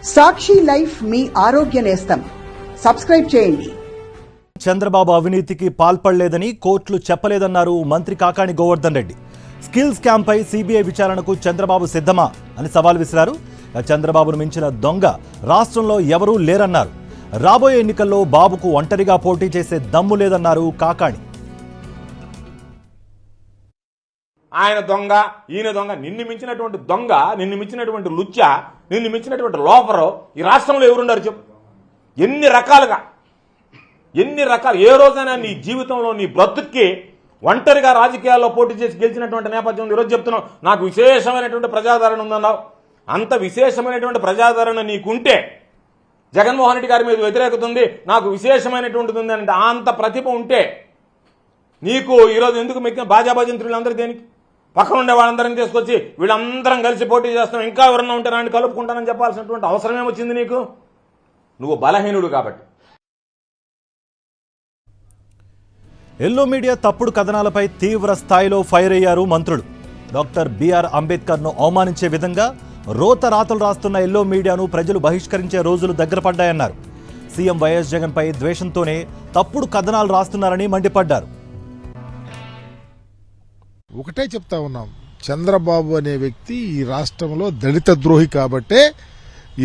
సాక్షి life మీ ఆరోగ్య నేస్తం. Subscribe చేయండి. చంద్రబాబు అవినీతికి పాల్పడలేదని కోర్టులు చెప్పలేదన్నారు మంత్రి కాకాణి గోవర్ధన్ రెడ్డి. స్కిల్ స్కామ్ పై సిబిఐ విచారణకు చంద్రబాబు సిద్ధమా అని సవాల్ విసిరారు. చంద్రబాబును మించిన దొంగ రాష్ట్రంలో ఎవరూ లేరన్నారు. రాబోయే ఎన్నికల్లో బాబుకు ఒంటరిగా పోటీ చేసే దమ్ము లేదన్నారు కాకాణి. ఆయన దొంగ, ఈయన దొంగ, నిన్ను మించినటువంటి దొంగ, నిన్ను మించినటువంటి లుచ్చ, నిన్ను మించినటువంటి లోపరు ఈ రాష్ట్రంలో ఎవరున్నారు చెప్పు? ఎన్ని రకాలు, ఏ రోజైనా నీ జీవితంలో నీ బ్రతుక్కి ఒంటరిగా రాజకీయాల్లో పోటీ చేసి గెలిచినటువంటి నేపథ్యం ఉంది. ఈరోజు చెప్తున్నావు నాకు విశేషమైనటువంటి ప్రజాదరణ ఉందన్నావు. అంత విశేషమైనటువంటి ప్రజాదరణ నీకుంటే జగన్మోహన్ రెడ్డి గారి మీద వ్యతిరేకత ఉంది, నాకు విశేషమైనటువంటిది ఉంది అంటే అంత ప్రతిభ ఉంటే నీకు ఈరోజు ఎందుకు మెక్కిన బాజాబాజింత్రులందరూ దేనికి? పక్కన ఉండే వాళ్ళందరినీ తీసుకొచ్చి వీళ్ళందరం కలిసి పోటీ చేస్తాం, ఇంకా ఎవరన్నా ఉంటే నాన్ని కలుపుకుంటానని చెప్పాల్సినటువంటి అవసరం ఏమొచ్చింది నీకు? నువ్వు బలహీనుడు కాబట్టి. ఎల్లో మీడియా తప్పుడు కథనాలపై తీవ్ర స్థాయిలో ఫైర్ అయ్యారు మంత్రులు. డాక్టర్ బిఆర్ అంబేద్కర్ను అవమానించే విధంగా రోత రాతలు రాస్తున్న ఎల్లో మీడియాను ప్రజలు బహిష్కరించే రోజులు దగ్గర పడ్డాయన్నారు. సీఎం వైఎస్ జగన్పై ద్వేషంతోనే తప్పుడు కథనాలు రాస్తున్నారని మండిపడ్డారు. ఒకటే చెప్తా ఉన్నాం, చంద్రబాబు అనే వ్యక్తి ఈ రాష్ట్రంలో దళిత ద్రోహి కాబట్టే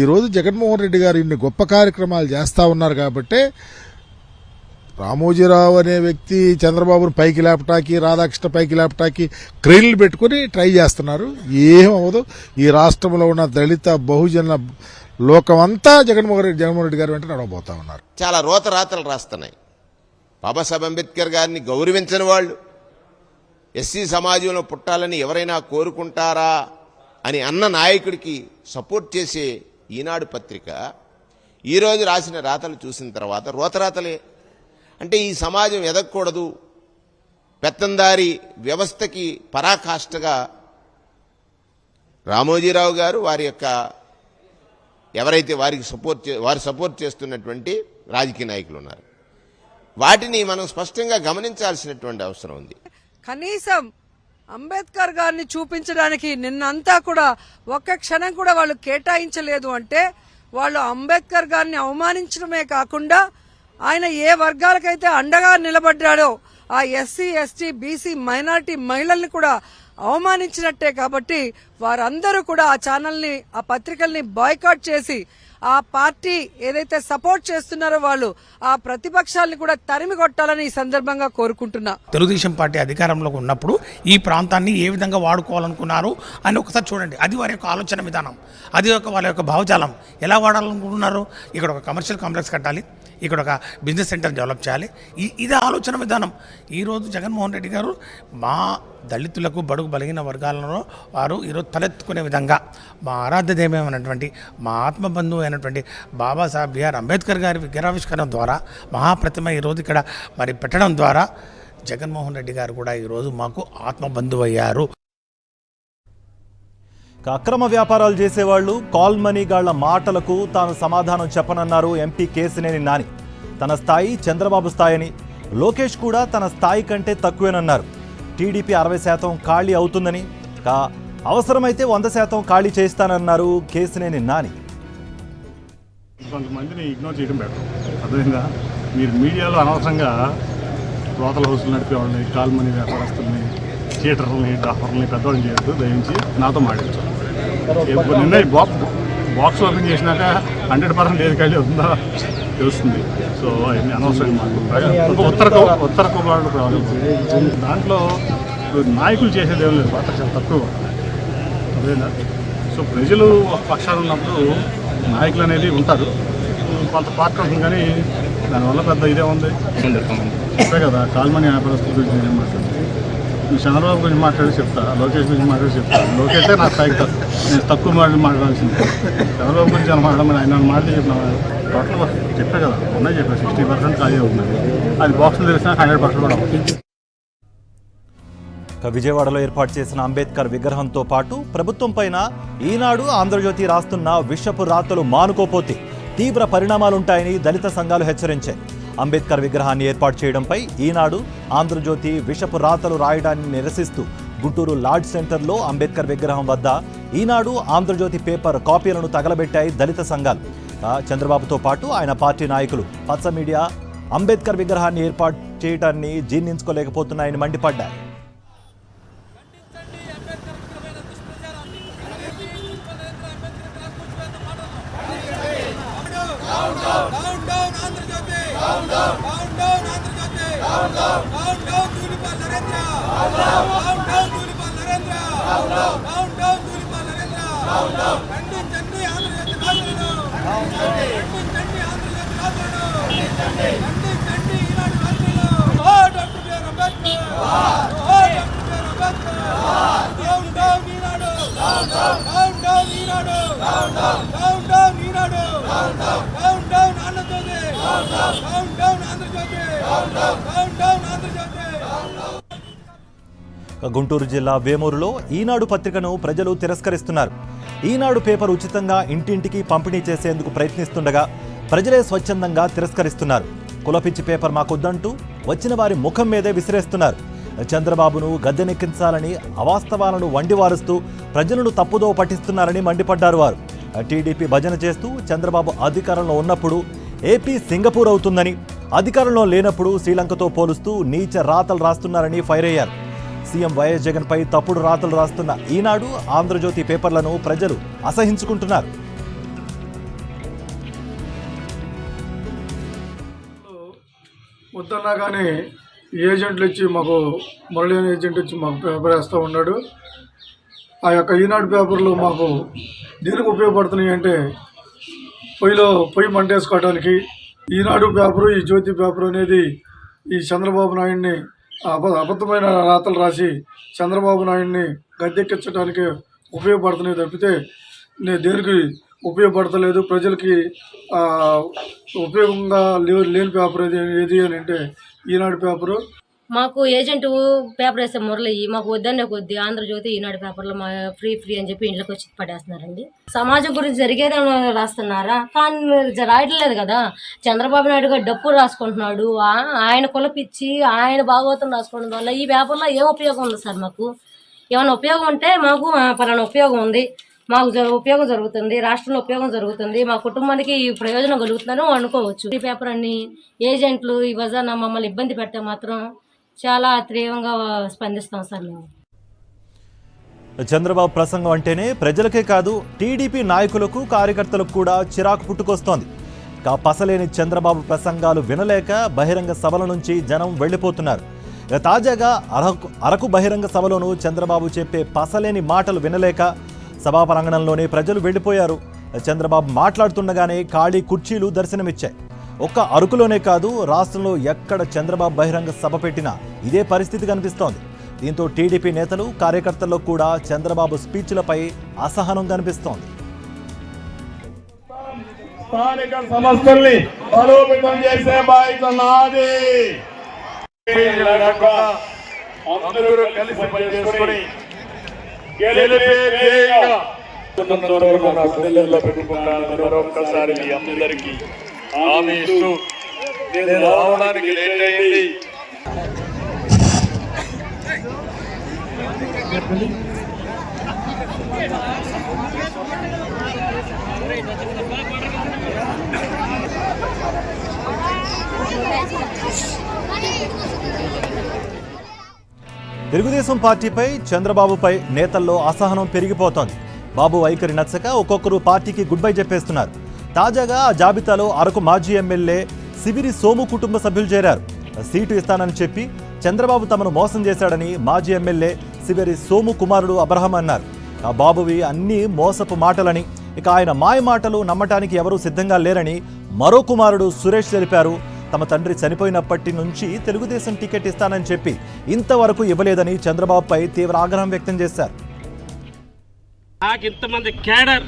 ఈరోజు జగన్మోహన్ రెడ్డి గారు ఇన్ని గొప్ప కార్యక్రమాలు చేస్తా ఉన్నారు కాబట్టే రామోజీరావు అనే వ్యక్తి చంద్రబాబును పైకి లేపటానికి, రాధాకృష్ణ పైకి లేపటానికి క్రెయిన్లు పెట్టుకుని ట్రై చేస్తున్నారు. ఏమవదు. ఈ రాష్ట్రంలో ఉన్న దళిత బహుజన లోకమంతా జగన్మోహన్ రెడ్డి గారు వెంట నడవబోతా ఉన్నారు. చాలా రోత రాతలు రాస్తున్నాయి. బాబాసాహెబ్ అంబేద్కర్ గారిని గౌరవించని వాళ్ళు, ఎస్సీ సమాజంలో పుట్టాలని ఎవరైనా కోరుకుంటారా అని అన్న నాయకుడికి సపోర్ట్ చేసే ఈనాడు పత్రిక ఈరోజు రాసిన రాతలు చూసిన తర్వాత రోతరాతలే. అంటే ఈ సమాజం ఎదగకూడదు, పెత్తందారి వ్యవస్థకి పరాకాష్ఠగా రామోజీరావు గారు వారి యొక్క ఎవరైతే వారు సపోర్ట్ చేస్తున్నటువంటి రాజకీయ నాయకులు ఉన్నారు, వాటిని మనం స్పష్టంగా గమనించాల్సినటువంటి అవసరం ఉంది. కనీసం అంబేద్కర్ గారిని చూపించడానికి నిన్నంతా కూడా ఒక్క క్షణం కూడా వాళ్ళు కేటాయించలేదు అంటే వాళ్ళు అంబేద్కర్ గారిని అవమానించడమే కాకుండా ఆయన ఏ వర్గాలకైతే అండగా నిలబడ్డాడో ఆ ఎస్సీ, ఎస్టీ, బీసీ, మైనారిటీ మహిళల్ని కూడా అవమానించినట్టే. కాబట్టి వారందరూ కూడా ఆ ఛానల్ని, ఆ పత్రికల్ని బాయ్కాట్ చేసి ఆ పార్టీ ఏదైతే సపోర్ట్ చేస్తున్నారో వాళ్ళు ఆ ప్రతిపక్షాలను కూడా తరిమి కొట్టాలని ఈ సందర్భంగా కోరుకుంటున్నా. తెలుగుదేశం పార్టీ అధికారంలోకి ఉన్నప్పుడు ఈ ప్రాంతాన్ని ఏ విధంగా వాడుకోవాలనుకున్నారు అని ఒకసారి చూడండి. అది వారి యొక్క ఆలోచన విధానం, అది వాళ్ళ యొక్క భావజాలం. ఎలా వాడాలనుకుంటున్నారు? ఇక్కడ ఒక కమర్షియల్ కాంప్లెక్స్ కట్టాలి, ఇక్కడ ఒక బిజినెస్ సెంటర్ డెవలప్ చేయాలి. ఇదే ఆలోచన విధానం. ఈరోజు జగన్మోహన్ రెడ్డి గారు మా దళితులకు, బడుగు బలిగిన వర్గాలలో వారు ఈరోజు తలెత్తుకునే విధంగా మా ఆరాధ్య దైవమైనటువంటి, మా ఆత్మబంధువు అయినటువంటి బాబాసాహెబ్ బిఆర్ అంబేద్కర్ గారి విగ్రహావిష్కరణ ద్వారా, మహాప్రతిమ ఈరోజు ఇక్కడ మరి పెట్టడం ద్వారా జగన్మోహన్ రెడ్డి గారు కూడా ఈరోజు మాకు ఆత్మబంధువు అయ్యారు. అక్రమ వ్యాపారాలు చేసేవాళ్లు, కాల్ మనీ గాళ్ల మాటలకు తాను సమాధానం చెప్పనన్నారు ఎంపీ కేసినేని నాని. తన స్థాయి చంద్రబాబు స్థాయిని, లోకేష్ కూడా తన స్థాయి కంటే తక్కువేనన్నారు. టీడీపీ 60% ఖాళీ అవుతుందని, అవసరమైతే 100% ఖాళీ చేస్తానన్నారు కేసినేని నాని. కొంతమందిని ఇగ్నోర్ చేయడం బెటర్. అదేవిధంగా మీరు మీడియాలో అనవసరంగా రోతల హౌస్లు నడిపే వాళ్ళని, కాల్ మనీ వ్యాపారస్తుల్ని, థియేటర్లని, డాక్టర్లని పెద్దవాళ్ళని చేయొద్దు. దయించి నాతో మాట్లాడచ్చు. నిన్న బాక్స్ ఓపెన్ చేసినాక 100% ఏది ఖాళీ అవుతుందో తెలుస్తుంది. సో అవన్నీ అనవసరంగా ఉత్తర కుమారుడు రావాలి. దాంట్లో నాయకులు చేసేది ఏం లేదు, పాత్ర చాలా తక్కువ. అదేనా? సో ప్రజలు ఒక పక్షాలు ఉన్నప్పుడు నాయకులు అనేది ఉంటారు, కొంత పాత్ర ఉంటుంది. కానీ దానివల్ల పెద్ద ఇదే ఉంది అంతే కదా. కాల్మనీ వ్యాపారస్తుల గురించి నేను మాట్లాడుతుంది, చంద్రబాబు గురించి మాట్లాడి చెప్తా, లోకేష్ గురించి మాట్లాడి చెప్తా. లోకేషే నా స్థాయికి నేను తక్కువ మాట్లాడాల్సింది. చంద్రబాబు గురించి అని మాట్లాడమని ఆయన మాటలు చెప్పిన టోటల్ చెప్పే కదా, ఉన్నాయి చెప్పారు 60% ఖాళీ అవుతుంది. అది బాక్సులు తెలిసినా 100% కూడా అవుతుంది. విజయవాడలో ఏర్పాటు చేసిన అంబేద్కర్ విగ్రహంతో పాటు ప్రభుత్వం పైన ఈనాడు, ఆంధ్రజ్యోతి రాస్తున్న విషపు రాతలు మానుకోపోతే తీవ్ర పరిణామాలుంటాయని దళిత సంఘాలు హెచ్చరించాయి. అంబేద్కర్ విగ్రహాన్ని ఏర్పాటు చేయడంపై ఈనాడు, ఆంధ్రజ్యోతి విషపు రాతలు రాయడాన్ని నిరసిస్తూ గుంటూరు లార్డ్ సెంటర్లో అంబేద్కర్ విగ్రహం వద్ద ఈనాడు, ఆంధ్రజ్యోతి పేపర్ కాపీలను తగలబెట్టాయి దళిత సంఘాలు. చంద్రబాబుతో పాటు ఆయన పార్టీ నాయకులు పచ్చ మీడియా అంబేద్కర్ విగ్రహాన్ని ఏర్పాటు చేయడాన్ని జీర్ణించుకోలేకపోతున్నాయని మండిపడ్డారు. గుంటూరు జిల్లా వేమూరులో ఈనాడు పత్రికను ప్రజలు తిరస్కరిస్తున్నారు. ఈనాడు పేపర్ ఉచితంగా ఇంటింటికి పంపిణీ చేసేందుకు ప్రయత్నిస్తుండగా ప్రజలే స్వచ్ఛందంగా తిరస్కరిస్తున్నారు. కులపిచ్చి పేపర్ మాకొద్దంటూ వచ్చిన వారి ముఖం మీదే విసిరేస్తున్నారు. చంద్రబాబును గద్దెనెక్కించాలని అవాస్తవాలను వండివారుస్తూ ప్రజలను తప్పుదో పట్టిస్తున్నారని మండిపడ్డారు వారు. టీడీపీ భజన చేస్తూ చంద్రబాబు అధికారంలో ఉన్నప్పుడు ఏపీ సింగపూర్ అవుతుందని, అధికారంలో లేనప్పుడు శ్రీలంకతో పోలుస్తూ నీచ రాతలు రాస్తున్నారని ఫైర్ అయ్యారు. సీఎం వైఎస్ జగన్పై తప్పుడు రాతలు రాస్తున్న ఈనాడు, ఆంధ్రజ్యోతి పేపర్లను ప్రజలు అసహించుకుంటున్నారు. వద్దన్నా కానీ ఏజెంట్లు ఇచ్చి మాకు మురళి అనే ఏజెంట్ వచ్చి మాకు పేపర్ వేస్తూ ఉన్నాడు. ఆ యొక్క ఈనాడు పేపర్లు మాకు దేనికి ఉపయోగపడుతున్నాయి అంటే పొయ్యి మంటేసుకోవడానికి. ఈనాడు పేపరు, ఈ జ్యోతి పేపర్ అనేది ఈ చంద్రబాబు నాయుడిని అబద్ధమైన రాతలు రాసి చంద్రబాబు నాయుడిని గద్దెక్కించడానికి ఉపయోగపడుతున్నాయి తప్పితే దేనికి ఉపయోగపడతలేదు. ప్రజలకి ఉపయోగంగా లేని పేపర్ ఏది అని అంటే ఈనాడు పేపరు. మాకు ఏజెంట్ పేపర్ వేసే మురళి మాకు వద్దనే కొద్ది ఆంధ్రజ్యోతి ఈనాడు పేపర్లో మా ఫ్రీ అని చెప్పి ఇంట్లోకి వచ్చి పడేస్తున్నారండి. సమాజం గురించి జరిగేది రాస్తున్నారా? కానీ రాయట్లేదు కదా. చంద్రబాబు నాయుడు గారు డప్పు రాసుకుంటున్నాడు, ఆయన కులపిచ్చి ఆయన భాగవతం రాసుకోవడం వల్ల ఈ పేపర్లో ఏం ఉపయోగం ఉంది సార్? మాకు ఏమైనా ఉపయోగం ఉంటే మాకు పలానా ఉపయోగం ఉంది, మాకు ఉపయోగం జరుగుతుంది, రాష్ట్రంలో ఉపయోగం జరుగుతుంది, మా కుటుంబానికి ప్రయోజనం కలుగుతుందని అనుకోవచ్చు. ఈ పేపర్ అన్ని ఏజెంట్లు ఈ వజన మమ్మల్ని ఇబ్బంది పెట్టే మాత్రం చాలా తీవ్రంగా స్పందిస్తాం సార్ మేము. చంద్రబాబు ప్రసంగం అంటేనే ప్రజలకే కాదు టీడీపీ నాయకులకు, కార్యకర్తలకు కూడా చిరాకు పుట్టుకొస్తోంది. పసలేని చంద్రబాబు ప్రసంగాలు వినలేక బహిరంగ సభల నుంచి జనం వెళ్లిపోతున్నారు. తాజాగా అరకు బహిరంగ సభలోనూ చంద్రబాబు చెప్పే పసలేని మాటలు వినలేక సభా ప్రాంగణంలోనే ప్రజలు వెళ్లిపోయారు. చంద్రబాబు మాట్లాడుతుండగానే ఖాళీ కుర్చీలు దర్శనమిచ్చాయి. ఒక్క అరకులోనే కాదు, రాష్ట్రంలో ఎక్కడ చంద్రబాబు బహిరంగ సభ పెట్టినా ఇదే పరిస్థితి కనిపిస్తోంది. దీంతో టీడీపీ నేతలు, కార్యకర్తల్లో కూడా చంద్రబాబు స్పీచ్లపై అసహనం కనిపిస్తోంది. స్థానిక సంస్థల్ని బలోపేతం చేసే బాధ్యత నాది. అందరూ కలిసి పనిచేసుకొని మరొక్కసారి మీ అందరికీ హామీ ఇస్తూ నేను రావడానికి లేట్ అయింది. తెలుగుదేశం పార్టీపై, చంద్రబాబుపై నేతల్లో అసహనం పెరిగిపోతోంది. బాబు వైఖరి నచ్చక ఒక్కొక్కరు పార్టీకి గుడ్ బై చెప్పేస్తున్నారు. తాజాగా ఆ జాబితాలో అరకు మాజీ ఎమ్మెల్యే సివిరి సోము కుటుంబ సభ్యులు చేరారు. సీటు ఇస్తానని చెప్పి చంద్రబాబు తమను మోసం చేశాడని మాజీ ఎమ్మెల్యే సివిరి సోము కుమారుడు అబ్రహం అన్నారు. ఆ బాబువి అన్నీ మోసపు మాటలని, ఇక ఆయన మాయ మాటలు నమ్మటానికి ఎవరూ సిద్ధంగా లేరని మరో కుమారుడు సురేష్ తెలిపారు. తమ తండ్రి చనిపోయినప్పటి నుంచి తెలుగుదేశం టికెట్ ఇస్తానని చెప్పి ఇంతవరకు ఇవ్వలేదని చంద్రబాబుపై తీవ్ర ఆగ్రహం వ్యక్తం చేశారు. నాకు ఇంతమంది క్యాడర్,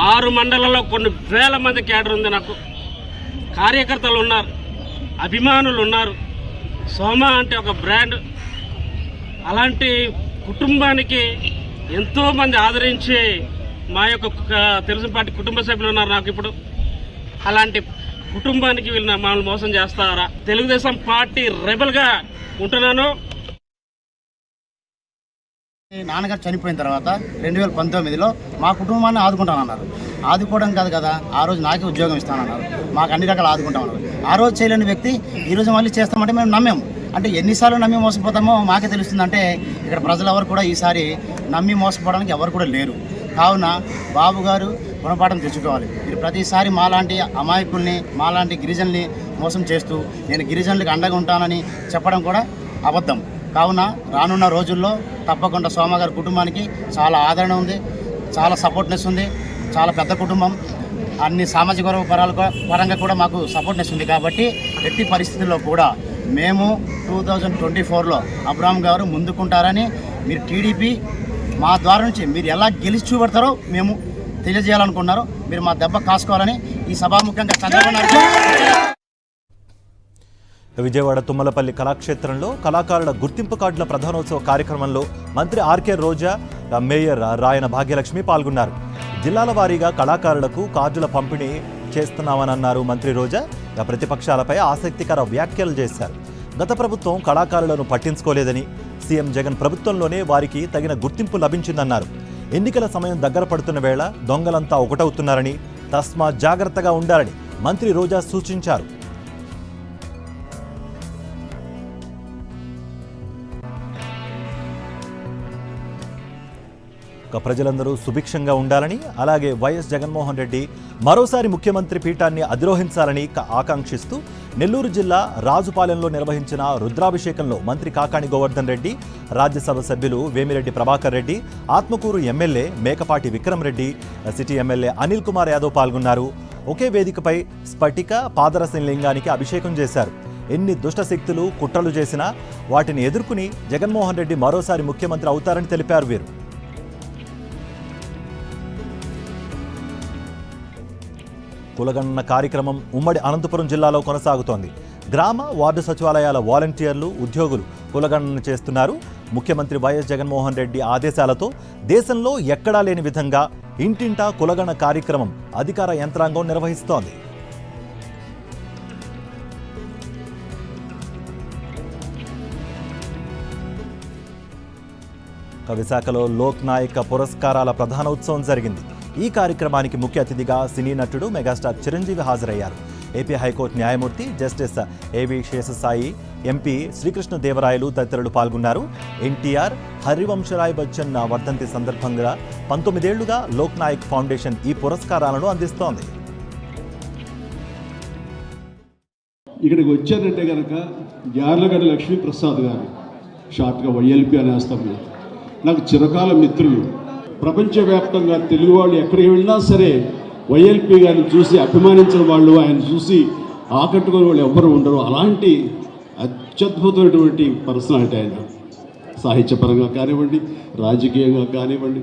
6 మండలాల్లో కొన్ని వేల మంది క్యాడర్ ఉంది. నాకు కార్యకర్తలు ఉన్నారు, అభిమానులు ఉన్నారు. సోమ అంటే ఒక బ్రాండ్. అలాంటి కుటుంబానికి ఎంతోమంది ఆదరించి మా యొక్క తెలుగుదేశం పార్టీ కుటుంబ సభ్యులు ఉన్నారు. నాకు ఇప్పుడు అలాంటి కుటుంబానికి వీళ్ళు మమ్మల్ని మోసం చేస్తారా? తెలుగుదేశం పార్టీ రెబల్గా ఉంటున్నాను. నాన్నగారు చనిపోయిన తర్వాత 2019లో మా కుటుంబాన్ని ఆదుకుంటానన్నారు. ఆదుకోవడం కాదు కదా, ఆ రోజు నాకే ఉద్యోగం ఇస్తానన్నారు, మాకు అన్ని రకాలు ఆదుకుంటామన్నారు. ఆ రోజు చేయలేని వ్యక్తి ఈరోజు మళ్ళీ చేస్తామంటే మేము నమ్మాము. అంటే ఎన్నిసార్లు నమ్మి మోసపోతామో మాకే తెలుస్తుందంటే ఇక్కడ ప్రజలు ఎవరు కూడా ఈసారి నమ్మి మోసపోవడానికి ఎవరు కూడా లేరు. కావున బాబు గారు గుణపాఠం తెచ్చుకోవాలి. మీరు ప్రతిసారి మాలాంటి అమాయకుల్ని, మాలాంటి గిరిజనుల్ని మోసం చేస్తూ నేను గిరిజనులకు అండగా ఉంటానని చెప్పడం కూడా అబద్ధం. కావున రానున్న రోజుల్లో తప్పకుండా సోమ గారి కుటుంబానికి చాలా ఆదరణ ఉంది, చాలా సపోర్ట్నెస్ ఉంది. చాలా పెద్ద కుటుంబం, అన్ని సామాజిక పరంగా కూడా మాకు సపోర్ట్నెస్ ఉంది. కాబట్టి ఎట్టి పరిస్థితుల్లో కూడా మేము 2024లో అబ్రాహం గారు ముందుకుంటారని మీరు టీడీపీ మా ద్వారా నుంచి మీరు ఎలా గెలిచి చూపెడతారో మేము తెలియజేయాలనుకున్నారు. మీరు మా దెబ్బ కాసుకోవాలని ఈ సభాముఖంగా చంద్రబాబు నాయుడు. విజయవాడ తుమ్మలపల్లి కళాక్షేత్రంలో కళాకారుల గుర్తింపు కార్డుల ప్రధానోత్సవ కార్యక్రమంలో మంత్రి ఆర్కే రోజా, మేయర్ రాయన భాగ్యలక్ష్మి పాల్గొన్నారు. జిల్లాల వారీగా కళాకారులకు కార్డుల పంపిణీ చేస్తున్నామని అన్నారు మంత్రి రోజా. ప్రతిపక్షాలపై ఆసక్తికర వ్యాఖ్యలు చేశారు. గత ప్రభుత్వం కళాకారులను పట్టించుకోలేదని, సీఎం జగన్ ప్రభుత్వంలోనే వారికి తగిన గుర్తింపు లభించిందన్నారు. ఎన్నికల సమయం దగ్గర పడుతున్న వేళ దొంగలంతా ఒకటవుతున్నారని, తస్మా జాగ్రత్తగా ఉండాలని మంత్రి రోజా సూచించారు. ప్రజలందరూ సుభిక్షంగా ఉండాలని, అలాగే వైఎస్ జగన్మోహన్ రెడ్డి మరోసారి ముఖ్యమంత్రి పీఠాన్ని అధిరోహించాలని ఆకాంక్షిస్తూ నెల్లూరు జిల్లా రాజుపాలెంలో నిర్వహించిన రుద్రాభిషేకంలో మంత్రి కాకాణి గోవర్ధన్ రెడ్డి, రాజ్యసభ సభ్యులు Vemireddy Prabhakar Reddy, Atmakur MLA Mekapati Vikram Reddy, city MLA Anil Kumar Yadav పాల్గొన్నారు. ఒకే వేదికపై స్ఫటిక పాదరసం లింగానికి అభిషేకం చేశారు. ఎన్ని దుష్టశక్తులు కుట్రలు చేసినా వాటిని ఎదుర్కొని జగన్మోహన్ రెడ్డి మరోసారి ముఖ్యమంత్రి అవుతారని తెలిపారు వీరు. కులగణన కార్యక్రమం ఉమ్మడి అనంతపురం జిల్లాలో కొనసాగుతోంది. గ్రామ వార్డు సచివాలయాల వాలంటీర్లు, ఉద్యోగులు కులగణన చేస్తున్నారు. ముఖ్యమంత్రి వైఎస్ జగన్మోహన్ రెడ్డి ఆదేశాలతో దేశంలో ఎక్కడా లేని విధంగా ఇంటింటా కులగణన కార్యక్రమం అధికార యంత్రాంగం నిర్వహిస్తోంది. విశాఖలో లోక్ నాయక పురస్కారాల ప్రధానోత్సవం జరిగింది. ఈ కార్యక్రమానికి ముఖ్య అతిథిగా సినీ నటుడు మెగాస్టార్ చిరంజీవి హాజరయ్యారు. ఏపీ హైకోర్టు న్యాయమూర్తి జస్టిస్ ఏవి శేషసాయి, ఎంపీ శ్రీకృష్ణదేవరాయలు తదితరులు పాల్గొన్నారు. ఎన్టీఆర్, హరివంశరాయ్ బచ్చన్ వర్ధంతి సందర్భంగా 19 ఏళ్లుగా లోక్ నాయక్ ఫౌండేషన్ ఈ పురస్కారాలను అందిస్తోంది. ఇక్కడికి వచ్చారంటే కనుక యార్లగడ్డ లక్ష్మీప్రసాద్ గారు, షార్ట్గా వైఎల్పి అనేస్తాం, నాకు చిరకాల మిత్రులు. ప్రపంచవ్యాప్తంగా తెలుగు వాళ్ళు ఎక్కడికి వెళ్ళినా సరే వైఎల్పి గారిని చూసి అభిమానించిన వాళ్ళు, ఆయన చూసి ఆకట్టుకునే వాళ్ళు ఎవ్వరు ఉండరు. అలాంటి అత్యద్భుతమైనటువంటి పర్సనాలిటీ ఆయన. సాహిత్యపరంగా కానివ్వండి, రాజకీయంగా కానివ్వండి,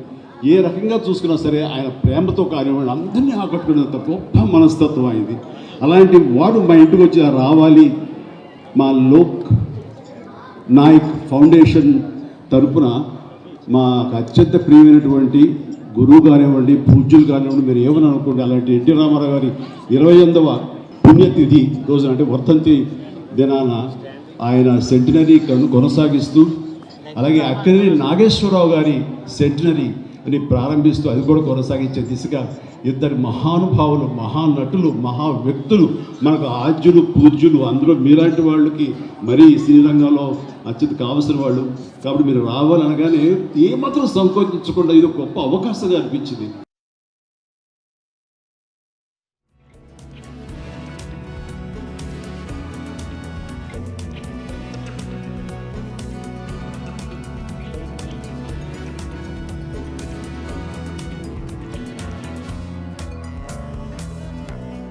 ఏ రకంగా చూసుకున్నా సరే ఆయన ప్రేమతో కానివ్వండి అందరినీ ఆకట్టుకునేంత గొప్ప మనస్తత్వం అయింది. అలాంటి వాడు మా ఇంటికి వచ్చి రావాలి, మా లోక్ నాయక్ ఫౌండేషన్ తరపున మాకు అత్యంత ప్రియమైనటువంటి గురువు కానివ్వండి, పూజ్యులు కానివ్వండి, మీరు ఏమని అనుకోండి, అలాంటి ఎన్టీ రామారావు గారి 28వ పుణ్యతిథి రోజున, అంటే వర్ధంతి దినాన ఆయన సెంటినరీ కొనసాగిస్తూ, అలాగే అక్కడి నాగేశ్వరరావు గారి సెంటినరీ అని ప్రారంభిస్తూ అది కూడా కొనసాగించే దిశగా ఇద్దరు మహానుభావులు, మహానటులు, మహా వ్యక్తులు, మనకు ఆద్యులు, పూజ్యులు, అందులో మీలాంటి వాళ్ళకి మరీ శ్రీరంగంలో అత్యంత కావలసిన వాళ్ళు. కాబట్టి మీరు రావాలనగానే ఏమాత్రం సంకోచించకుండా ఇది ఒక గొప్ప అవకాశంగా అనిపించింది.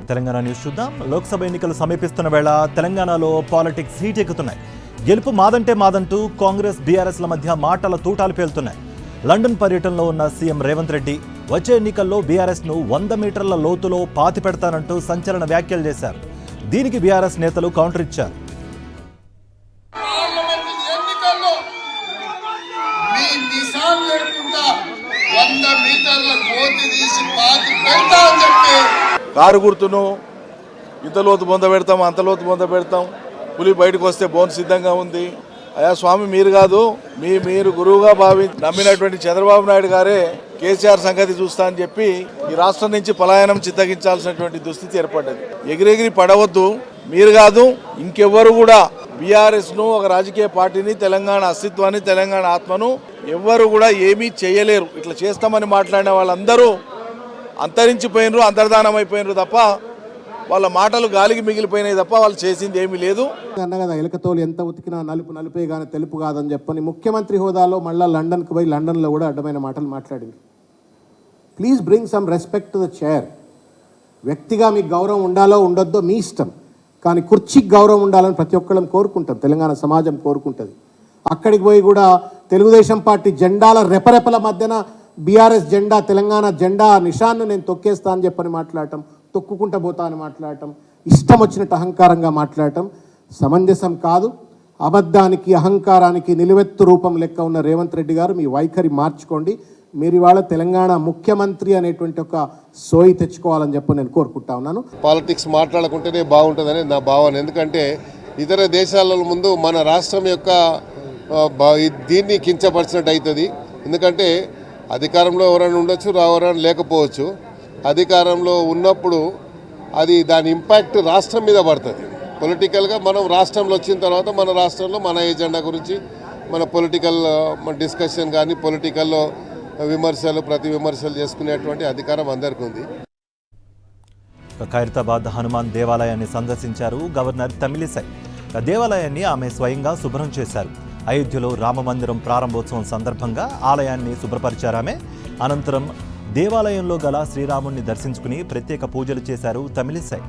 తెలంగాణ న్యూస్ చూద్దాం. లోక్సభ ఎన్నికలు సమీపిస్తున్న వేళ తెలంగాణలో పాలిటిక్స్ హీట్ ఎక్కుతున్నాయి. గెలుపు మాదంటే మాదంటూ కాంగ్రెస్, బీఆర్ఎస్ల మధ్య మాటల తూటాలు పేలుతున్నాయి. లండన్ పర్యటనలో ఉన్న సీఎం రేవంత్ రెడ్డి వచ్చే ఎన్నికల్లో బీఆర్ఎస్ను 100 మీటర్ల లోతులో పాతి పెడతానంటూ సంచలన వ్యాఖ్యలు చేశారు. దీనికి బీఆర్ఎస్ నేతలు కౌంటర్ ఇచ్చారు. కారు గుర్తును ఇంత లోతు బొంద పెడతాం, అంత లోతు బొంద పెడతాం, పులి బయటకు వస్తే బోన్ సిద్ధంగా ఉంది, అయ్యా స్వామి మీరు కాదు, మీరు గురువుగా నమ్మినటువంటి చంద్రబాబు నాయుడు గారే కేసీఆర్ సంగతి చూస్తా అని చెప్పి ఈ రాష్ట్రం నుంచి పలాయనం చిత్తగించాల్సినటువంటి దుస్థితి ఏర్పడ్డది. ఎగిరెగిరి పడవద్దు. మీరు కాదు ఇంకెవ్వరు కూడా బీఆర్ఎస్ ను, ఒక రాజకీయ పార్టీని, తెలంగాణ అస్తిత్వాన్ని, తెలంగాణ ఆత్మను ఎవ్వరు కూడా ఏమీ చేయలేరు. ఇట్లా చేస్తామని మాట్లాడిన వాళ్ళందరూ అంతరించిపోయినరు, అంతర్ధానం అయిపోయినరు తప్ప వాళ్ళ మాటలు గాలికి మిగిలిపోయినాయి తప్ప వాళ్ళు చేసింది ఏమీ లేదు. అన్న కదా ఎలకతోలు ఎంత ఉతికినా నలుపు నలుపే కానీ తెలుపు కాదని చెప్పని ముఖ్యమంత్రి హోదాలో మళ్ళీ లండన్కి పోయి లండన్లో కూడా అడ్డమైన మాటలు మాట్లాడింది. Please bring some respect to the chair. వ్యక్తిగా మీకు గౌరవం ఉండాలో ఉండొద్దో మీ ఇష్టం, కానీ కుర్చీకి గౌరవం ఉండాలని ప్రతి ఒక్కళ్ళం కోరుకుంటాం, తెలంగాణ సమాజం కోరుకుంటుంది. అక్కడికి పోయి కూడా తెలుగుదేశం పార్టీ జెండాల రెపరెపల మధ్యన బీఆర్ఎస్ జెండా, తెలంగాణ జెండా నిషాన్ను నేను తొక్కేస్తా అని చెప్పని మాట్లాడటం, తొక్కుకుంటా పోతా అని మాట్లాడటం, ఇష్టం వచ్చినట్టు అహంకారంగా మాట్లాడటం సమంజసం కాదు. అబద్ధానికి, అహంకారానికి నిలువెత్తు రూపం లెక్క ఉన్న రేవంత్ రెడ్డి గారు మీ వైఖరి మార్చుకోండి. మీరు ఇవాళ తెలంగాణ ముఖ్యమంత్రి అనేటువంటి ఒక సోయి తెచ్చుకోవాలని చెప్పి నేను కోరుకుంటా ఉన్నాను. పాలిటిక్స్ మాట్లాడుకుంటేనే బాగుంటుందని నా భావన. ఎందుకంటే ఇతర దేశాల ముందు మన రాష్ట్రం యొక్క దీన్ని కించపరిచినట్టు అవుతుంది. ఎందుకంటే అధికారంలో ఎవరైనా ఉండొచ్చు, ఎవరైనా లేకపోవచ్చు. అధికారంలో ఉన్నప్పుడు అది దాని ఇంపాక్ట్ రాష్ట్రం మీద పడుతుంది. పొలిటికల్గా మనం రాష్ట్రంలో వచ్చిన తర్వాత మన రాష్ట్రంలో మన ఎజెండా గురించి మన పొలిటికల్ డిస్కషన్ కానీ, పొలిటికల్లో విమర్శలు, ప్రతి విమర్శలు చేసుకునేటువంటి అధికారం అందరికీ ఉంది. ఖైరతాబాద్ హనుమాన్ దేవాలయాన్ని సందర్శించారు గవర్నర్ తమిళిసై. దేవాలయాన్ని ఆమె స్వయంగా శుభ్రం చేశారు. అయోధ్యలో రామమందిరం ప్రారంభోత్సవం సందర్భంగా ఆలయాన్ని శుభ్రపరిచారామె. అనంతరం దేవాలయంలో గల శ్రీరాముణ్ణి దర్శించుకుని ప్రత్యేక పూజలు చేశారు తమిళిసై.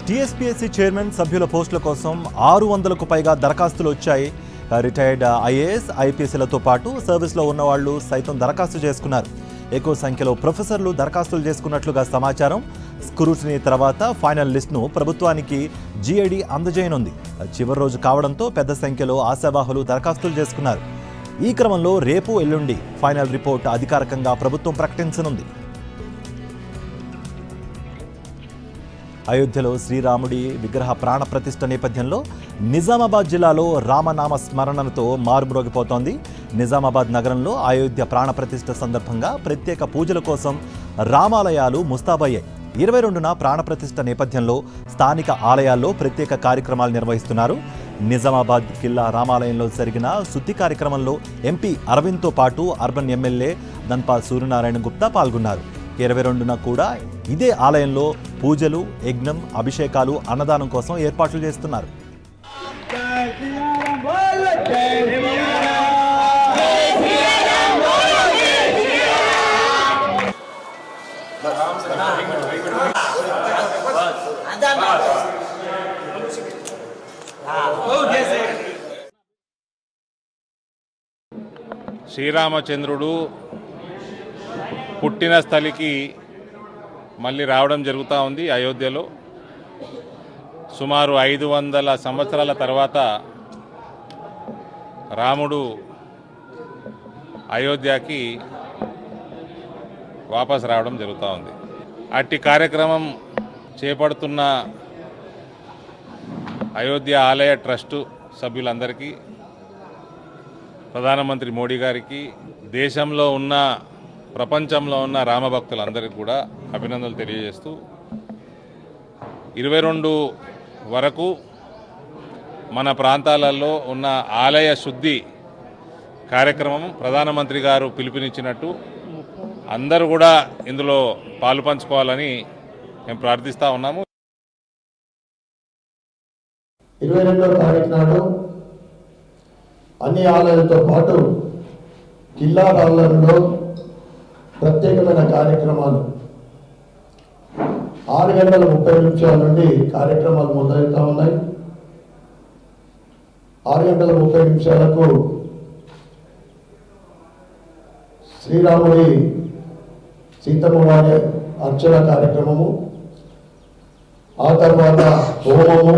టీఎస్పీఎస్సీ చైర్మన్ సభ్యుల పోస్టుల కోసం 600కు పైగా దరఖాస్తులు వచ్చాయి. రిటైర్డ్ ఐఏఎస్, ఐపీఎస్లతో పాటు సర్వీస్లో ఉన్నవాళ్లు సైతం దరఖాస్తు చేసుకున్నారు. ఎక్కువ సంఖ్యలో ప్రొఫెసర్లు దరఖాస్తులు చేసుకున్నట్లుగా సమాచారం. స్క్రూటినీ తర్వాత ఫైనల్ లిస్టును ప్రభుత్వానికి జీఏడీ అందజేయనుంది. చివరి రోజు కావడంతో పెద్ద సంఖ్యలో ఆశావాహులు దరఖాస్తులు చేసుకున్నారు. ఈ క్రమంలో రేపు, ఎల్లుండి ఫైనల్ రిపోర్ట్ అధికారికంగా ప్రభుత్వం ప్రకటించనుంది. అయోధ్యలో శ్రీరాముడి విగ్రహ ప్రాణప్రతిష్ఠ నేపథ్యంలో నిజామాబాద్ జిల్లాలో రామనామ స్మరణలతో మారుమ్రోగిపోతోంది. నిజామాబాద్ నగరంలో అయోధ్య ప్రాణప్రతిష్ఠ సందర్భంగా ప్రత్యేక పూజల కోసం రామాలయాలు ముస్తాబయ్యాయి. 22న ప్రాణప్రతిష్ఠ నేపథ్యంలో స్థానిక ఆలయాల్లో ప్రత్యేక కార్యక్రమాలు నిర్వహిస్తున్నారు. నిజామాబాద్ కిల్లా రామాలయంలో జరిగిన శుద్ధి కార్యక్రమంలో ఎంపీ అరవింద్తో పాటు అర్బన్ ఎమ్మెల్యే ధన్పా సూర్యనారాయణ గుప్తా పాల్గొన్నారు. 22న కూడా ఇదే ఆలయంలో పూజలు, యజ్ఞం, అభిషేకాలు, అన్నదానం కోసం ఏర్పాట్లు చేస్తున్నారు. శ్రీరామచంద్రుడు పుట్టిన స్థలికి మళ్ళీ రావడం జరుగుతూ ఉంది. అయోధ్యలో సుమారు 500 సంవత్సరాల తర్వాత రాముడు అయోధ్యకి వాపస్ రావడం జరుగుతూ ఉంది. అట్టి కార్యక్రమం చేపడుతున్న అయోధ్య ఆలయ ట్రస్టు సభ్యులందరికీ, ప్రధానమంత్రి మోడీ గారికి, దేశంలో ఉన్న, ప్రపంచంలో ఉన్న రామభక్తులందరికీ కూడా అభినందనలు తెలియజేస్తూ 22 వరకు మన ప్రాంతాలలో ఉన్న ఆలయ శుద్ధి కార్యక్రమం ప్రధానమంత్రి గారు పిలుపునిచ్చినట్టు అందరూ కూడా ఇందులో పాలు పంచుకోవాలని మేము ప్రార్థిస్తూ ఉన్నాము. 22వ తారీఖు నాడు అన్ని ఆలయాలతో పాటు కిల్లా రాళ్లలో ప్రత్యేకమైన కార్యక్రమాలు 6:30 నుండి కార్యక్రమాలు మొదలవుతూ ఉన్నాయి. 6:30 శ్రీరాముడి సీతమ్మ వారి అర్చన కార్యక్రమము, ఆ తర్వాత హోమము,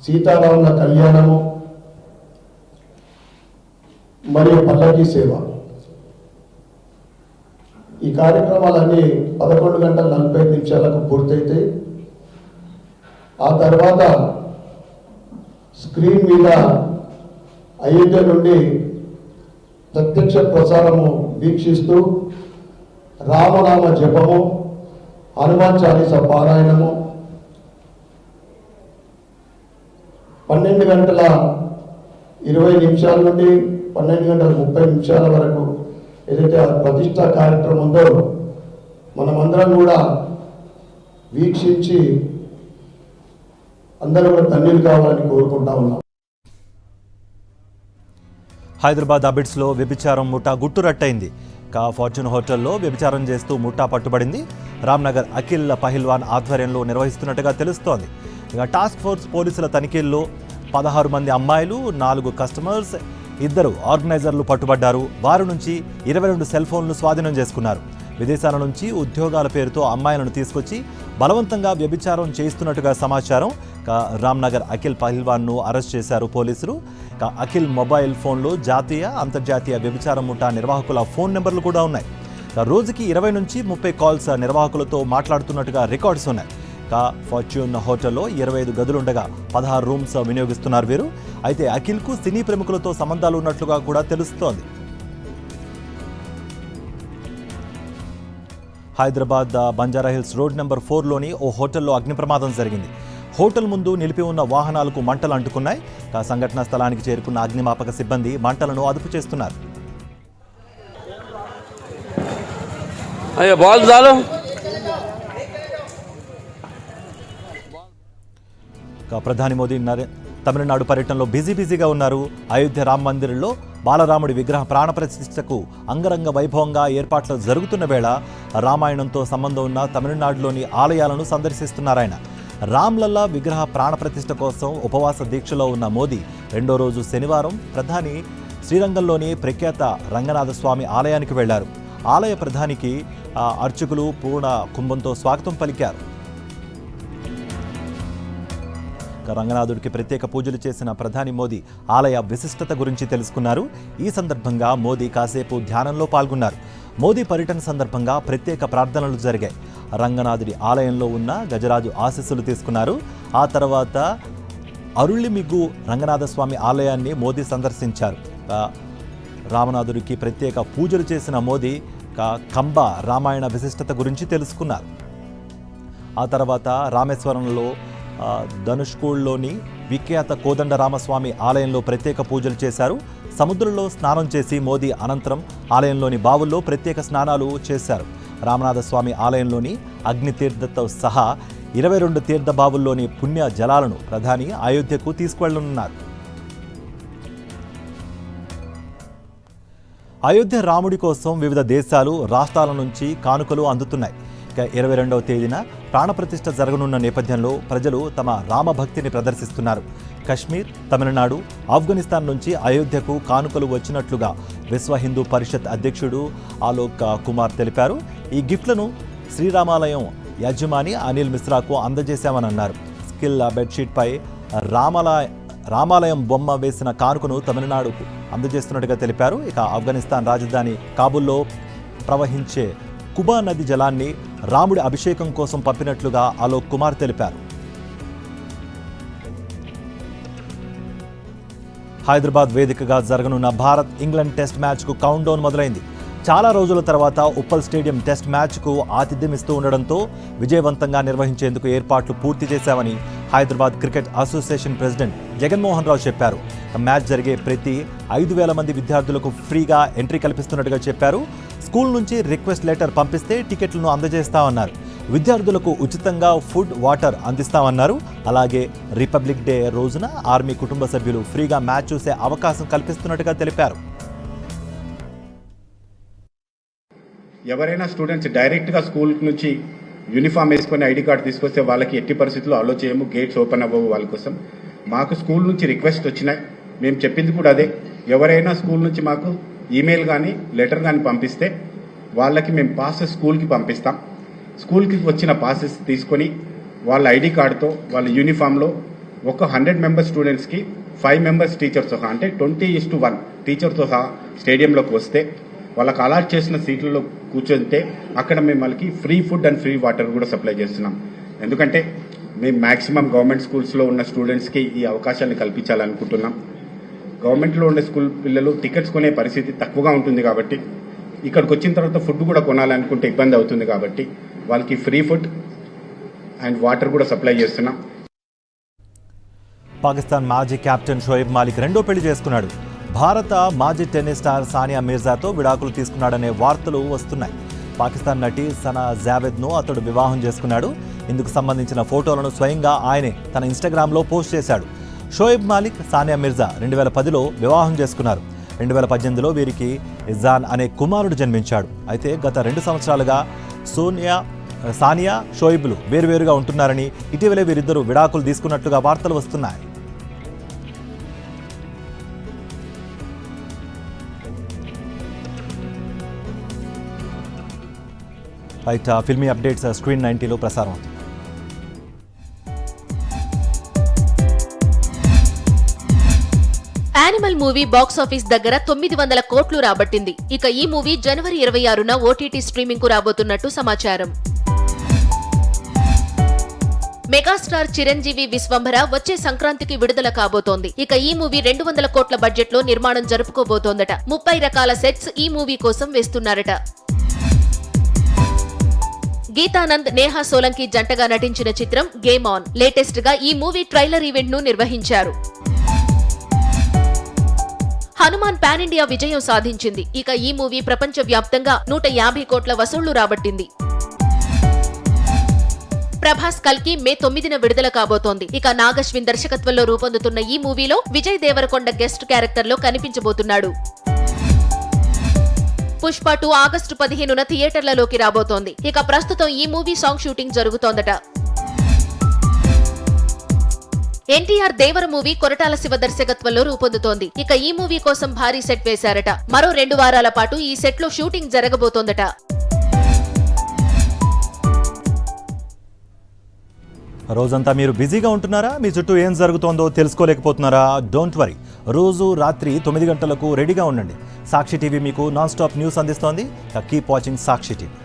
సీతారాముల కళ్యాణము మరియు పల్లకి సేవ. ఈ కార్యక్రమాలన్నీ 11:45 పూర్తయితాయి. ఆ తర్వాత స్క్రీన్ మీద అయోధ్య నుండి ప్రత్యక్ష ప్రసారము వీక్షిస్తూ రామనామ జపము, హనుమాన్ చాలీస పారాయణము 12:20 నుండి 12:30 వరకు ఏదైతే ఆ ప్రతిష్టా కార్యక్రమం ఉందో మనమందరం కూడా వీక్షించి అందరూ కూడా ధన్యులు కావాలని కోరుకుంటా ఉన్నాం. హైదరాబాద్ అబిడ్స్లో వ్యభిచారం ముఠా గుట్టురట్టయింది. ఫార్చ్యూన్ హోటల్లో వ్యభిచారం చేస్తూ ముఠా పట్టుబడింది. రామ్నగర్ అఖిల్ పహిల్వాన్ ఆధ్వర్యంలో నిర్వహిస్తున్నట్టుగా తెలుస్తోంది. ఇక టాస్క్ ఫోర్స్ పోలీసుల తనిఖీల్లో 16 మంది అమ్మాయిలు, 4 కస్టమర్స్, 2 ఆర్గనైజర్లు పట్టుబడ్డారు. వారి నుంచి 22 సెల్ ఫోన్లు స్వాధీనం చేసుకున్నారు. విదేశాల నుంచి ఉద్యోగాల పేరుతో అమ్మాయిలను తీసుకొచ్చి బలవంతంగా వ్యభిచారం చేయిస్తున్నట్టుగా సమాచారం. రామ్నగర్ అఖిల్ పహిల్వాన్ను అరెస్ట్ చేశారు పోలీసులు. అఖిల్ మొబైల్ ఫోన్లో జాతీయ, అంతర్జాతీయ వ్యభిచారం ముఠా నిర్వాహకుల ఫోన్ నెంబర్లు కూడా ఉన్నాయి. రోజుకి 20 నుంచి 30 కాల్స్ నిర్వాహకులతో మాట్లాడుతున్నట్టుగా రికార్డ్స్ ఉన్నాయి. ఫార్చ్యూన్ హోటల్లో 25 గదులుండగా 16 రూమ్స్ వినియోగిస్తున్నారు వీరు. అయితే అఖిల్కు సినీ ప్రముఖులతో సంబంధాలు ఉన్నట్లుగా కూడా తెలుస్తోంది. హైదరాబాద్ బంజారాహిల్స్ రోడ్ నెంబర్ 4లోని ఓ హోటల్లో అగ్ని ప్రమాదం జరిగింది. హోటల్ ముందు నిలిపి ఉన్న వాహనాలకు మంటలు అంటుకున్నాయి. సంఘటనా స్థలానికి చేరుకున్న అగ్నిమాపక సిబ్బంది మంటలను అదుపు చేస్తున్నారు. ప్రధాని మోదీ తమిళనాడు పర్యటనలో బిజీగా ఉన్నారు. అయోధ్య రామ మందిరంలో బాలరాముడి విగ్రహ ప్రాణప్రతిష్ఠకు అంగరంగ వైభవంగా ఏర్పాట్లు జరుగుతున్న వేళ రామాయణంతో సంబంధం ఉన్న తమిళనాడులోని ఆలయాలను సందర్శిస్తున్నారాయన. రామ్లల్లా విగ్రహ ప్రాణప్రతిష్ఠ కోసం ఉపవాస దీక్షలో ఉన్న మోదీ రెండో రోజు శనివారం ప్రధాని శ్రీరంగంలోని ప్రఖ్యాత రంగనాథ స్వామి ఆలయానికి వెళ్లారు. ఆలయ ప్రధానికి అర్చకులు పూర్ణ కుంభంతో స్వాగతం పలికారు. రంగనాథుడికి ప్రత్యేక పూజలు చేసిన ప్రధాని మోదీ ఆలయ విశిష్టత గురించి తెలుసుకున్నారు. ఈ సందర్భంగా మోదీ కాసేపు ధ్యానంలో పాల్గొన్నారు. మోదీ పర్యటన సందర్భంగా ప్రత్యేక ప్రార్థనలు జరిగాయి. రంగనాథుడి ఆలయంలో ఉన్న గజరాజు ఆశీస్సులు తీసుకున్నారు. ఆ తర్వాత అరుళిమిగు రంగనాథ స్వామి ఆలయాన్ని మోదీ సందర్శించారు. రామనాథుడికి ప్రత్యేక పూజలు చేసిన మోదీ కంబ రామాయణ విశిష్టత గురించి తెలుసుకున్నారు. ఆ తర్వాత రామేశ్వరంలో ధనుష్కోడ్లోని విఖ్యాత కోదండ రామస్వామి ఆలయంలో ప్రత్యేక పూజలు చేశారు. సముద్రంలో స్నానం చేసి మోదీ అనంతరం ఆలయంలోని బావుల్లో ప్రత్యేక స్నానాలు చేశారు. రామనాథ స్వామి ఆలయంలోని అగ్నితీర్థతో సహా 22 తీర్థ బావుల్లోని పుణ్య జలాలను ప్రధాని అయోధ్యకు తీసుకువెళ్లనున్నారు. అయోధ్య రాముడి కోసం వివిధ దేశాలు, రాష్ట్రాల నుంచి కానుకలు అందుతున్నాయి. 22వ తేదీన ప్రాణప్రతిష్ఠ జరగనున్న నేపథ్యంలో ప్రజలు తమ రామభక్తిని ప్రదర్శిస్తున్నారు. కశ్మీర్, తమిళనాడు, ఆఫ్ఘనిస్తాన్ నుంచి అయోధ్యకు కానుకలు వచ్చినట్లుగా విశ్వ హిందూ పరిషత్ అధ్యక్షుడు ఆలోక్ కుమార్ తెలిపారు. ఈ గిఫ్ట్లను శ్రీరామాలయం యజమాని అనిల్ మిశ్రాకు అందజేశామని అన్నారు. స్కిల్ బెడ్షీట్పై రామాలయం బొమ్మ వేసిన కానుకను తమిళనాడుకు అందజేస్తున్నట్టుగా తెలిపారు. ఇక ఆఫ్ఘనిస్తాన్ రాజధాని కాబూల్లో ప్రవహించే కుబా నది జలాన్ని రాముడి అభిషేకం కోసం పంపినట్లుగా ఆలోక్ కుమార్ తెలిపారు. హైదరాబాద్ వేదికగా జరగనున్న భారత్ ఇంగ్లాండ్ టెస్ట్ మ్యాచ్కు కౌంట్డౌన్ మొదలైంది. చాలా రోజుల తర్వాత ఉప్పల్ స్టేడియం టెస్ట్ మ్యాచ్కు ఆతిథ్యం ఇస్తూ ఉండడంతో విజయవంతంగా నిర్వహించేందుకు ఏర్పాట్లు పూర్తి చేశామని Hyderabad cricket association president Jaganmohan Rao చెప్పారు. మ్యాచ్ జరిగే ప్రతి 5,000 మంది విద్యార్థులకు ఫ్రీగా ఎంట్రీ కల్పిస్తున్నట్టుగా చెప్పారు. స్కూల్ నుంచి రిక్వెస్ట్ లెటర్ పంపిస్తే టికెట్లను అందజేస్తామన్నారు. విద్యార్థులకు ఉచితంగా ఫుడ్, వాటర్ అందిస్తామన్నారు. అలాగే రిపబ్లిక్ డే రోజున ఆర్మీ కుటుంబ సభ్యులు ఫ్రీగా మ్యాచ్ చూసే అవకాశం కల్పిస్తున్నట్టుగా తెలిపారు. ఎవరైనా స్టూడెంట్స్ డైరెక్ట్గా స్కూల్ నుంచి యూనిఫామ్ వేసుకొని ఐడి కార్డు తీసుకొస్తే వాళ్ళకి ఎట్టి పరిస్థితుల్లో అలో చేయము, గేట్స్ ఓపెన్ అవ్వవు వాళ్ళ కోసం. మాకు స్కూల్ నుంచి రిక్వెస్ట్ వచ్చినాయి, మేము చెప్పింది కూడా అదే. ఎవరైనా స్కూల్ నుంచి మాకు ఈమెయిల్ కానీ లెటర్ కానీ పంపిస్తే వాళ్ళకి మేము పాసెస్ స్కూల్కి పంపిస్తాం. స్కూల్కి వచ్చిన పాసెస్ తీసుకొని వాళ్ళ ఐడి కార్డుతో వాళ్ళ యూనిఫామ్లో ఒక 100 మెంబర్స్ స్టూడెంట్స్కి 5 మెంబర్స్ టీచర్తో సహా అంటే 20:1 టీచర్తో సహా స్టేడియంలోకి వస్తే వాళ్ళకి అలాట్ చేసిన సీట్లలో కూర్చొంటే అక్కడ మేము వాళ్ళకి free food and free water కూడా సప్లై చేస్తున్నాం. ఎందుకంటే మేము మ్యాక్సిమం గవర్నమెంట్ స్కూల్స్లో ఉన్న స్టూడెంట్స్కి ఈ అవకాశాన్ని కల్పించాలనుకుంటున్నాం. గవర్నమెంట్లో ఉండే స్కూల్ పిల్లలు టికెట్స్ కొనే పరిస్థితి తక్కువగా ఉంటుంది కాబట్టి ఇక్కడికి వచ్చిన తర్వాత ఫుడ్ కూడా కొనాలనుకుంటే ఇబ్బంది అవుతుంది కాబట్టి వాళ్ళకి ఫ్రీ ఫుడ్ అండ్ వాటర్ కూడా సప్లై చేస్తున్నాం. పాకిస్తాన్ మాజీ కెప్టెన్ షోయబ్ మాలిక్ రెండో పెళ్లి చేసుకున్నాడు. భారత మాజీ టెన్నిస్ స్టార్ సానియా మిర్జాతో విడాకులు తీసుకున్నాడనే వార్తలు వస్తున్నాయి. పాకిస్తాన్ నటి సనా జావేద్ను అతడు వివాహం చేసుకున్నాడు. ఇందుకు సంబంధించిన ఫోటోలను స్వయంగా ఆయనే తన ఇన్స్టాగ్రామ్లో పోస్ట్ చేశాడు. షోయబ్ మాలిక్ సానియా మిర్జా 2010లో వివాహం చేసుకున్నారు. 2018లో వీరికి ఇజాన్ అనే కుమారుడు జన్మించాడు. అయితే గత 2 సంవత్సరాలుగా సానియా షోయబ్లు వేరువేరుగా ఉంటున్నారని, ఇటీవలే వీరిద్దరూ విడాకులు తీసుకున్నట్లుగా వార్తలు వస్తున్నాయి. రైట్, ఫిల్మీ అప్డేట్స్ స్క్రీన్ 90లో ప్రసారం అవుతుంది. యానిమల్ మూవీ బాక్సాఫీస్ దగ్గర 900 కోట్లు రాబట్టింది. ఇక ఈ మూవీ జనవరి 26న ఓటీటీ స్ట్రీమింగ్ కు రాబోతున్నట్టు సమాచారం. మెగాస్టార్ చిరంజీవి విశ్వంభర వచ్చే సంక్రాంతికి విడుదల కాబోతోంది. ఇక ఈ మూవీ 200 కోట్ల బడ్జెట్ లో నిర్మాణం జరుపుకోబోతోందట. 30 రకాల సెట్స్ ఈ మూవీ కోసం వేస్తున్నారట. గీతానంద్, నేహా సోలంకి జంటగా నటించిన చిత్రం గేమ్ ఆన్. లేటెస్ట్ గా ఈ మూవీ ట్రైలర్ ఈవెంట్ ను నిర్వహించారు. హనుమాన్ పాన్ ఇండియా విజయం సాధించింది. ఇక ఈ మూవీ ప్రపంచ వ్యాప్తంగా 150 కోట్ల వసూళ్లు రాబట్టింది. ప్రభాస్ కల్కి మే 9న విడుదల కాబోతోంది. ఇక నాగశ్విన్ దర్శకత్వంలో రూపొందుతున్న ఈ మూవీలో విజయ్ దేవరకొండ గెస్ట్ క్యారెక్టర్ లో కనిపించబోతున్నాడు. పుష్ప 2 ఆగస్టు 15న థియేటర్లలోకి రాబోతోంది. ఇక ప్రస్తుతం ఈ మూవీ సాంగ్ షూటింగ్ జరుగుతోందట. ఎన్టీఆర్ దేవర మూవీ కొరటాల శివ దర్శకత్వంలో రూపొందుతోంది. ఇక ఈ మూవీ కోసం భారీ సెట్ వేశారట. మరో 2 వారాల పాటు ఈ సెట్ లో షూటింగ్ జరగబోతోందట. రోజంతా మీరు బిజీగా ఉంటున్నారా? మీ చుట్టూ ఏం జరుగుతోందో తెలుసుకోలేకపోతున్నారా? డోంట్ వరీ, రోజు రాత్రి 9 గంటలకు రెడీగా ఉండండి. సాక్షి టీవీ మీకు నాన్ స్టాప్ న్యూస్ అందిస్తోంది. కీప్ వాచింగ్ సాక్షి టీవీ.